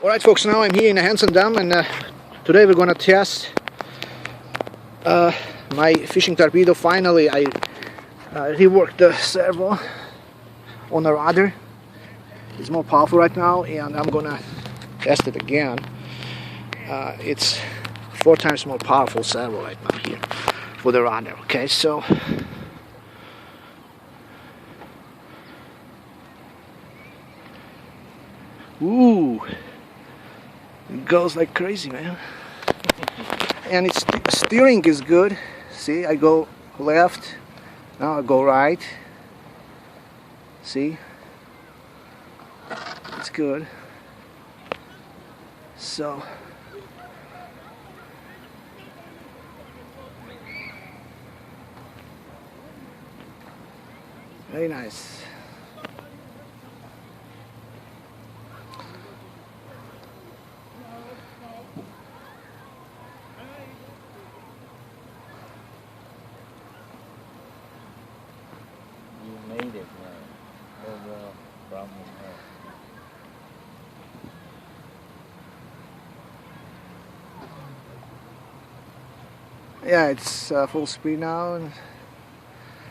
Alright folks, now I'm here in the Hansen Dam, and today we're gonna test my fishing torpedo. Finally I reworked the servo on the rudder. It's more powerful right now, and I'm gonna test it again. It's 4 times more powerful servo right now here for the rudder. Okay, so ooh, it goes like crazy, man. And its steering is good. See, I go left, now I go right. See, it's good. So very nice. You made it, man. No more problem. Yeah, it's full speed now, and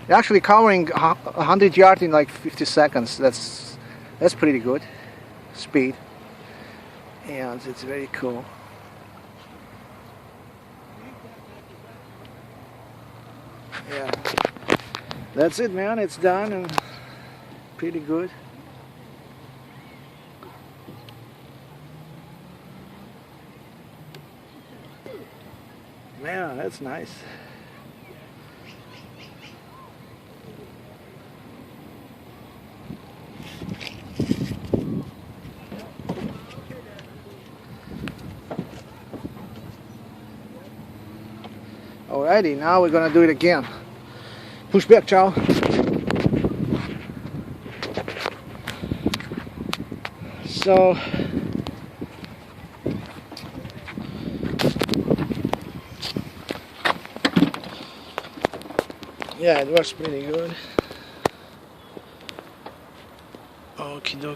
you're actually covering 100 yards in like 50 seconds. That's pretty good speed, and it's very cool. Yeah, that's it, man. It's done and pretty good. Man, that's nice. Alrighty, now we're gonna do it again. Push back, Chow. So yeah, it works pretty good. Okie dokie.